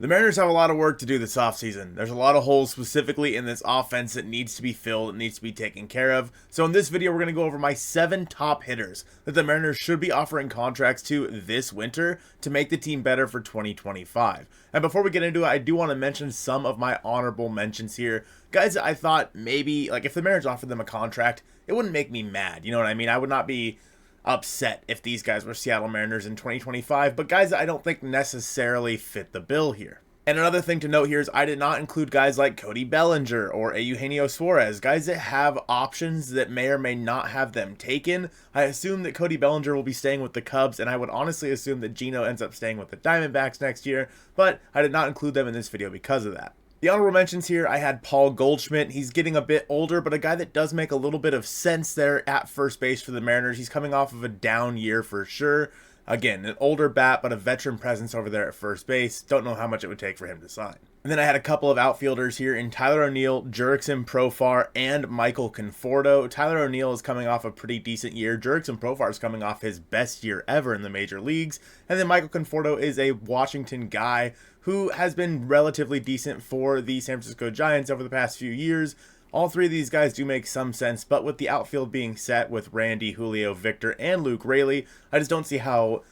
The Mariners have a lot of work to do this offseason. There's a lot of holes specifically in this offense that needs to be filled, it needs to be taken care of. So in this video, we're going to go over my 7 top hitters that the Mariners should be offering contracts to this winter to make the team better for 2025. And before we get into it, I do want to mention some of my honorable mentions here. Guys, I thought maybe, like, if the Mariners offered them a contract, it wouldn't make me mad. You know what I mean? I would not be upset if these guys were Seattle Mariners in 2025, but guys that I don't think necessarily fit the bill here. And another thing to note here is I did not include guys like Cody Bellinger or Eugenio Suarez, guys that have options that may or may not have them taken. I assume that Cody Bellinger will be staying with the Cubs, and I would honestly assume that Gino ends up staying with the Diamondbacks next year, but I did not include them in this video because of that. The honorable mentions here, I had Paul Goldschmidt. He's getting a bit older, but a guy that does make a little bit of sense there at first base for the Mariners. He's coming off of a down year for sure. Again, an older bat, but a veteran presence over there at first base. Don't know how much it would take for him to sign. And then I had a couple of outfielders here in Tyler O'Neill, Jurickson Profar, and Michael Conforto. Tyler O'Neill is coming off a pretty decent year. Jurickson Profar is coming off his best year ever in the major leagues. And then Michael Conforto is a Washington guy who has been relatively decent for the San Francisco Giants over the past few years. All three of these guys do make some sense, but with the outfield being set with Randy, Julio, Victor, and Luke Raley, I just don't see how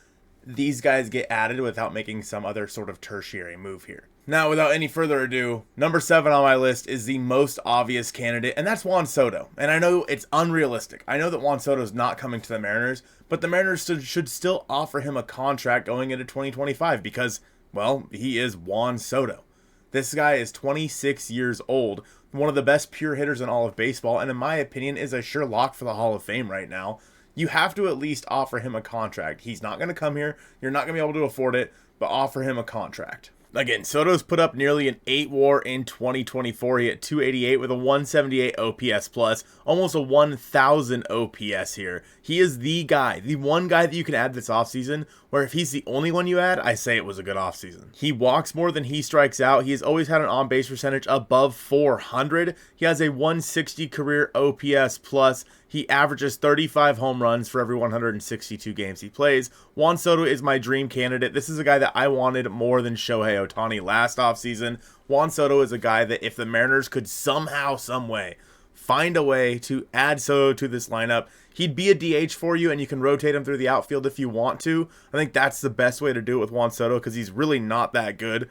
these guys get added without making some other sort of tertiary move here. Now, without any further ado, number 7 on my list is the most obvious candidate, and that's Juan Soto. And I know it's unrealistic. I know that Juan Soto is not coming to the Mariners, but the Mariners should still offer him a contract going into 2025 because, well, he is Juan Soto. This guy is 26 years old, one of the best pure hitters in all of baseball, and in my opinion is a sure lock for the Hall of Fame right now. You have to at least offer him a contract. He's not going to come here. You're not going to be able to afford it, but offer him a contract. Again, Soto's put up nearly an 8 WAR in 2024. He hit 288 with a 178 OPS plus, almost a 1,000 OPS here. He is the guy, the one guy that you can add this offseason, where if he's the only one you add, I say it was a good offseason. He walks more than he strikes out. He has always had an on-base percentage above 400. He has a 160 career OPS plus. He averages 35 home runs for every 162 games he plays. Juan Soto is my dream candidate. This is a guy that I wanted more than Shohei Ohtani last offseason. Juan Soto is a guy that if the Mariners could somehow, some way, find a way to add Soto to this lineup, he'd be a DH for you, and you can rotate him through the outfield if you want to. I think that's the best way to do it with Juan Soto because he's really not that good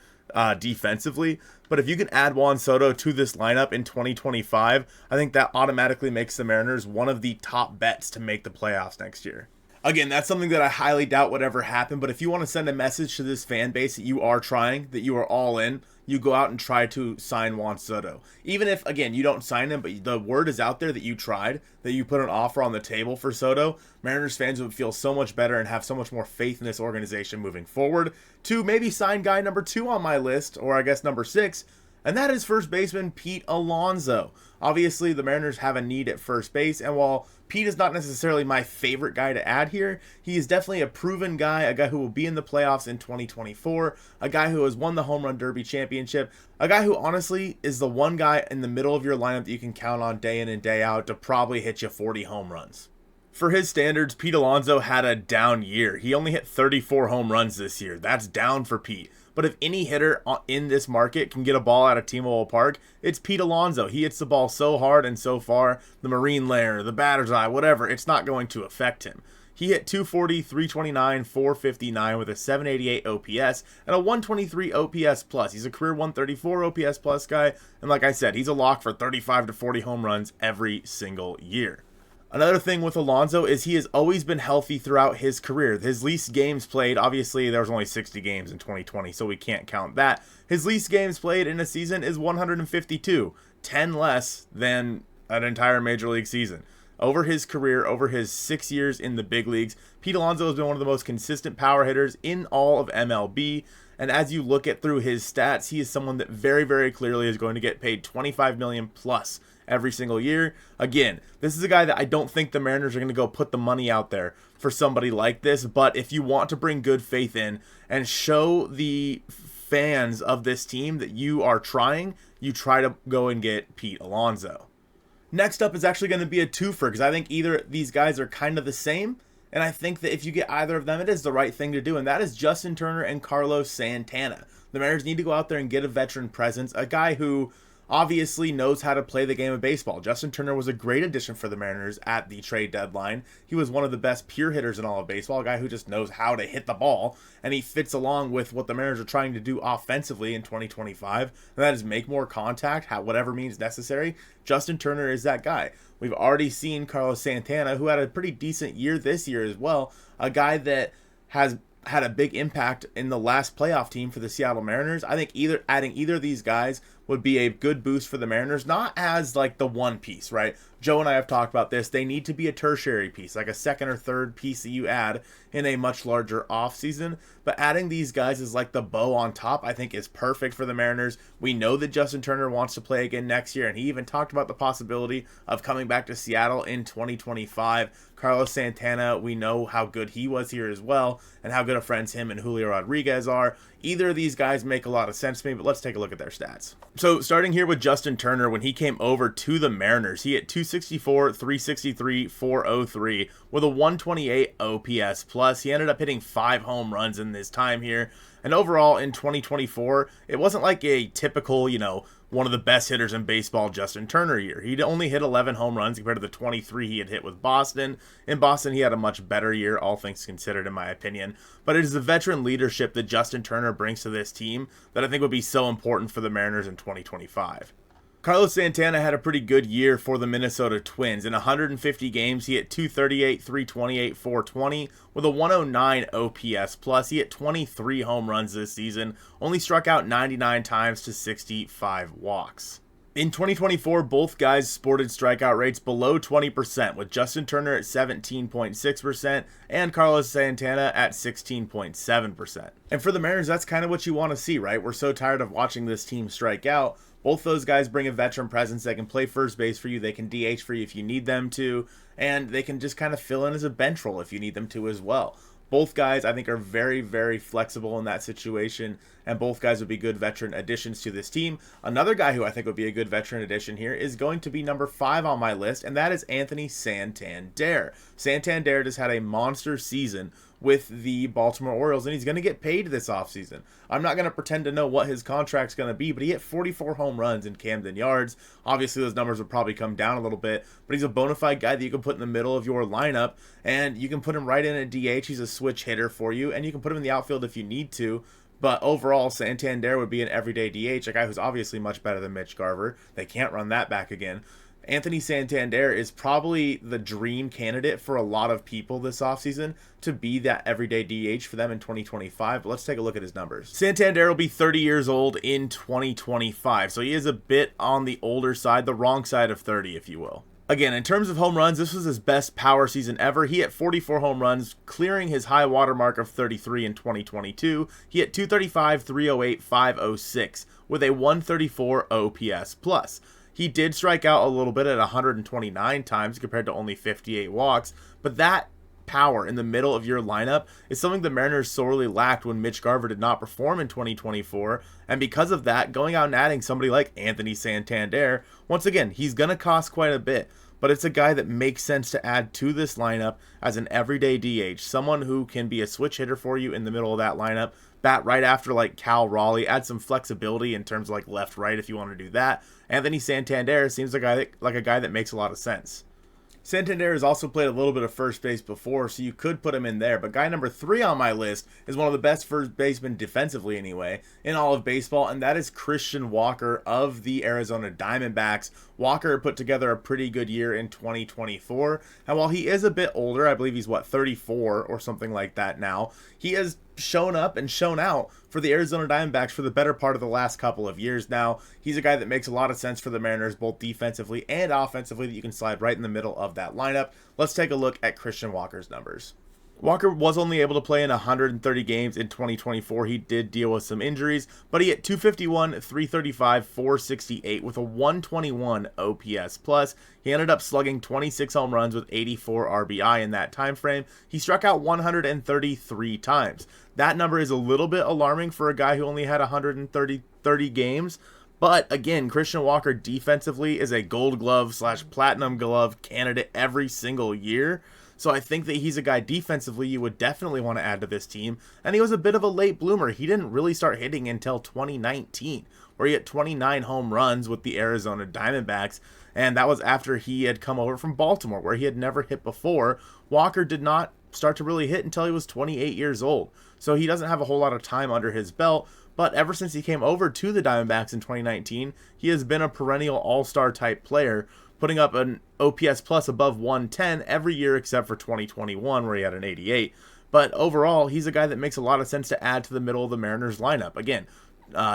defensively. But if you can add Juan Soto to this lineup in 2025, I think that automatically makes the Mariners one of the top bets to make the playoffs next year. Again, that's something that I highly doubt would ever happen, but if you want to send a message to this fan base that you are trying, that you are all in, you go out and try to sign Juan Soto. Even if, again, you don't sign him, but the word is out there that you tried, that you put an offer on the table for Soto, Mariners fans would feel so much better and have so much more faith in this organization moving forward to maybe sign guy number 2 on my list, or I guess number 6, and that is first baseman Pete Alonso. Obviously, the Mariners have a need at first base, and while Pete is not necessarily my favorite guy to add here, he is definitely a proven guy, a guy who will be in the playoffs in 2024, a guy who has won the Home Run Derby championship, a guy who honestly is the one guy in the middle of your lineup that you can count on day in and day out to probably hit you 40 home runs. For his standards, Pete Alonso had a down year. He only hit 34 home runs this year. That's down for Pete. But if any hitter in this market can get a ball out of T-Mobile Park, it's Pete Alonso. He hits the ball so hard and so far, the marine layer, the batter's eye, whatever, it's not going to affect him. He hit 240, 329, 459 with a 788 OPS and a 123 OPS plus. He's a career 134 OPS plus guy, and like I said, he's a lock for 35 to 40 home runs every single year. Another thing with Alonso is he has always been healthy throughout his career. His least games played, obviously there was only 60 games in 2020, so we can't count that. His least games played in a season is 152, 10 less than an entire major league season. Over his career, over his 6 years in the big leagues, Pete Alonso has been one of the most consistent power hitters in all of MLB. And as you look at through his stats, he is someone that very, very clearly is going to get paid $25 million plus every single year. Again, this is a guy that I don't think the Mariners are going to go put the money out there for somebody like this. But if you want to bring good faith in and show the fans of this team that you are trying, you try to go and get Pete Alonso. Next up is actually going to be a twofer because I think either these guys are kind of the same. And I think that if you get either of them, it is the right thing to do. And that is Justin Turner and Carlos Santana. The Mariners need to go out there and get a veteran presence, a guy who obviously knows how to play the game of baseball. Justin Turner was a great addition for the Mariners at the trade deadline. He was one of the best pure hitters in all of baseball, a guy who just knows how to hit the ball, and he fits along with what the Mariners are trying to do offensively in 2025, and that is make more contact, whatever means necessary. Justin Turner is that guy. We've already seen Carlos Santana, who had a pretty decent year this year as well, a guy that has had a big impact in the last playoff team for the Seattle Mariners. I think adding either of these guys would be a good boost for the Mariners, not as like the one piece, right? Joe and I have talked about this. They need to be a tertiary piece, like a second or third piece that you add in a much larger offseason. But adding these guys as like the bow on top, I think is perfect for the Mariners. We know that Justin Turner wants to play again next year, and he even talked about the possibility of coming back to Seattle in 2025. Carlos Santana, we know how good he was here as well, and how good of friends him and Julio Rodriguez are. Either of these guys make a lot of sense to me, but let's take a look at their stats. So starting here with Justin Turner, when he came over to the Mariners, he hit 264, 363, 403 with a 128 OPS plus. He ended up hitting 5 home runs in this time here. And overall in 2024, it wasn't like a typical, one of the best hitters in baseball Justin Turner year. He'd only hit 11 home runs compared to the 23 he had hit with Boston. In Boston, he had a much better year, all things considered, in my opinion. But it is the veteran leadership that Justin Turner brings to this team that I think would be so important for the Mariners in 2025. Carlos Santana had a pretty good year for the Minnesota Twins. In 150 games, he hit 238, 328, 420 with a 109 OPS plus. He hit 23 home runs this season, only struck out 99 times to 65 walks. In 2024, both guys sported strikeout rates below 20%, with Justin Turner at 17.6% and Carlos Santana at 16.7%. And for the Mariners, that's kind of what you want to see, right? We're so tired of watching this team strike out. Both those guys bring a veteran presence. They can play first base for you. They can DH for you if you need them to. And they can just kind of fill in as a bench role if you need them to as well. Both guys, I think, are very, very flexible in that situation, and both guys would be good veteran additions to this team. Another guy who I think would be a good veteran addition here is going to be number 5 on my list, and that is Anthony Santander. Santander just had a monster season with the Baltimore Orioles, and he's going to get paid this offseason. I'm not going to pretend to know what his contract's going to be, but he hit 44 home runs in Camden Yards. Obviously, those numbers would probably come down a little bit, but he's a bona fide guy that you can put in the middle of your lineup, and you can put him right in at DH. He's a switch hitter for you, and you can put him in the outfield if you need to. But overall, Santander would be an everyday DH, a guy who's obviously much better than Mitch Garver. They can't run that back again. Anthony Santander is probably the dream candidate for a lot of people this offseason to be that everyday DH for them in 2025. But let's take a look at his numbers. Santander will be 30 years old in 2025, so he is a bit on the older side, the wrong side of 30, if you will. Again, in terms of home runs, this was his best power season ever. He hit 44 home runs, clearing his high water mark of 33 in 2022. He hit 235, 308, 506 with a 134 OPS plus. He did strike out a little bit at 129 times compared to only 58 walks, but that power in the middle of your lineup is something the Mariners sorely lacked when Mitch Garver did not perform in 2024, and because of that, going out and adding somebody like Anthony Santander, once again, he's going to cost quite a bit, but it's a guy that makes sense to add to this lineup as an everyday DH, someone who can be a switch hitter for you in the middle of that lineup, bat right after like Cal Raleigh, add some flexibility in terms of like left-right if you want to do that. Anthony Santander seems like a guy that makes a lot of sense. Santander has also played a little bit of first base before, so you could put him in there. But guy number 3 on my list is one of the best first basemen defensively anyway in all of baseball, and that is Christian Walker of the Arizona Diamondbacks. Walker put together a pretty good year in 2024, and while he is a bit older, I believe he's 34 or something like that now, he has shown up and shown out for the Arizona Diamondbacks for the better part of the last couple of years now. He's a guy that makes a lot of sense for the Mariners, both defensively and offensively, that you can slide right in the middle of that lineup. Let's take a look at Christian Walker's numbers. Walker was only able to play in 130 games in 2024. He did deal with some injuries, but he hit 251, 335, 468 with a 121 OPS plus. He ended up slugging 26 home runs with 84 RBI in that time frame. He struck out 133 times. That number is a little bit alarming for a guy who only had 130 games. But again, Christian Walker defensively is a Gold Glove / Platinum Glove candidate every single year. So I think that he's a guy defensively you would definitely want to add to this team. And he was a bit of a late bloomer. He didn't really start hitting until 2019, where he hit 29 home runs with the Arizona Diamondbacks. And that was after he had come over from Baltimore, where he had never hit before. Walker did not start to really hit until he was 28 years old. So he doesn't have a whole lot of time under his belt. But ever since he came over to the Diamondbacks in 2019, he has been a perennial all-star type player, putting up an OPS plus above 110 every year except for 2021, where he had an 88. But overall, he's a guy that makes a lot of sense to add to the middle of the Mariners lineup. Again,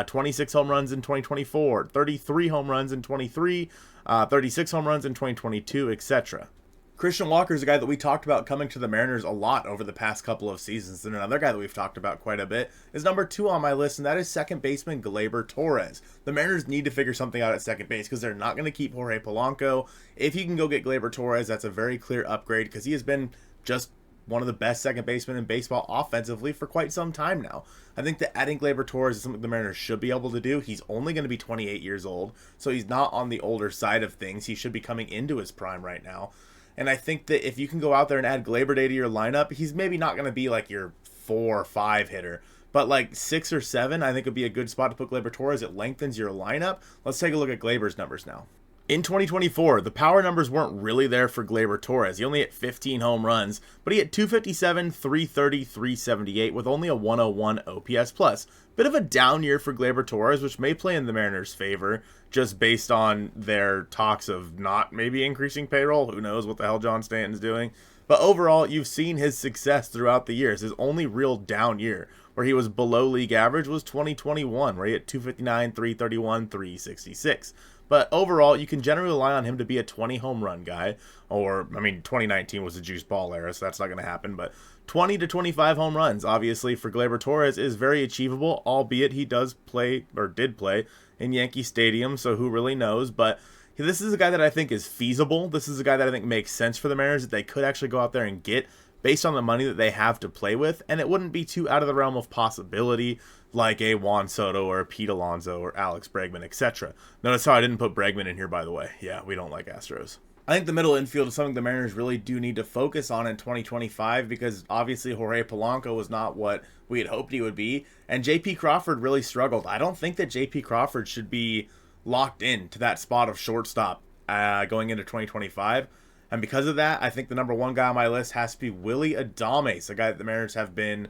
26 home runs in 2024, 33 home runs in 23, 36 home runs in 2022, etc. Christian Walker is a guy that we talked about coming to the Mariners a lot over the past couple of seasons. And another guy that we've talked about quite a bit is number 2 on my list, and that is second baseman Gleyber Torres. The Mariners need to figure something out at second base because they're not going to keep Jorge Polanco. If you can go get Gleyber Torres, that's a very clear upgrade because he has been just one of the best second basemen in baseball offensively for quite some time now. I think that adding Gleyber Torres is something the Mariners should be able to do. He's only going to be 28 years old, so he's not on the older side of things. He should be coming into his prime right now. And I think that if you can go out there and add Gleyber Day to your lineup, he's maybe not going to be like your 4 or 5 hitter, but like 6 or 7, I think would be a good spot to put Gleyber Torres. It lengthens your lineup. Let's take a look at Gleyber's numbers now. In 2024, the power numbers weren't really there for Gleyber Torres. He only hit 15 home runs, but he hit 257, 330, 378 with only a 101 OPS plus. Bit of a down year for Gleyber Torres, which may play in the Mariners' favor, just based on their talks of not maybe increasing payroll. Who knows what the hell John Stanton's doing. But overall, you've seen his success throughout the years. His only real down year, where he was below league average, was 2021, where he hit 259, 331, 366. But overall, you can generally rely on him to be a 20 home run guy. Or, 2019 was the juice ball era, so that's not going to happen. But 20 to 25 home runs, obviously, for Gleyber Torres is very achievable, albeit he does play, or did play, in Yankee Stadium, so who really knows. But this is a guy that I think is feasible. This is a guy that I think makes sense for the Mariners that they could actually go out there and get based on the money that they have to play with, and it wouldn't be too out of the realm of possibility like a Juan Soto or a Pete Alonso or Alex Bregman, etc. Notice how I didn't put Bregman in here, by the way. Yeah, we don't like Astros. I think the middle infield is something the Mariners really do need to focus on in 2025 because obviously Jorge Polanco was not what we had hoped he would be, and J.P. Crawford really struggled. I don't think that J.P. Crawford should be locked in to that spot of shortstop going into 2025. And because of that, I think the number 1 guy on my list has to be Willy Adames, a guy that the Mariners have been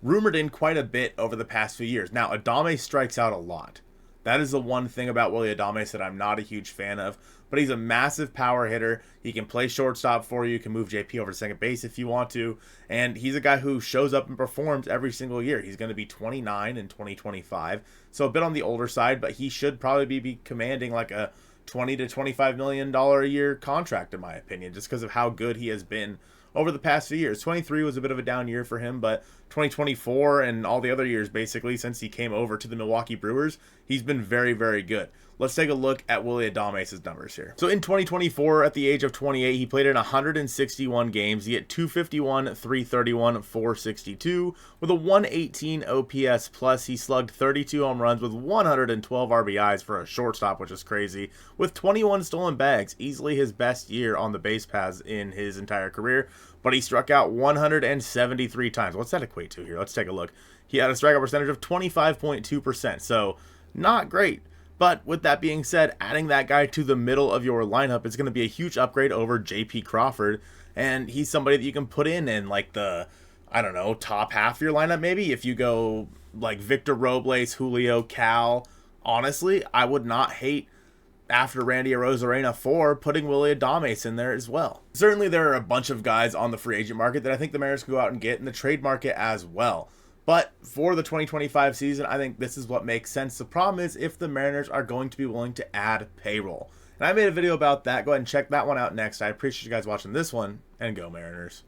rumored in quite a bit over the past few years. Now, Adames strikes out a lot. That is the one thing about Willy Adames that I'm not a huge fan of. But he's a massive power hitter. He can play shortstop for you. You can move JP over to second base if you want to. And he's a guy who shows up and performs every single year. He's going to be 29 in 2025. So a bit on the older side, but he should probably be commanding like a $20 to $25 million a year contract, in my opinion, just because of how good he has been over the past few years. 23 was a bit of a down year for him, but 2024 and all the other years, basically, since he came over to the Milwaukee Brewers, he's been very, very good. Let's take a look at Willy Adames' numbers here. So in 2024, at the age of 28, he played in 161 games. He hit 251, 331, 462 with a 118 OPS plus. He slugged 32 home runs with 112 RBIs for a shortstop, which is crazy, with 21 stolen bags, easily his best year on the base paths in his entire career. But he struck out 173 times. What's that equate to here? Let's take a look. He had a strikeout percentage of 25.2%, so not great. But with that being said, adding that guy to the middle of your lineup is going to be a huge upgrade over J.P. Crawford, and he's somebody that you can put in like the, I don't know, top half of your lineup maybe. If you go like Victor Robles, Julio, Cal, honestly, I would not hate, after Randy Arozarena 4, putting Willy Adames in there as well. Certainly there are a bunch of guys on the free agent market that I think the Mariners can go out and get in the trade market as well. But for the 2025 season, I think this is what makes sense. The problem is if the Mariners are going to be willing to add payroll. And I made a video about that. Go ahead and check that one out next. I appreciate you guys watching this one, and go Mariners.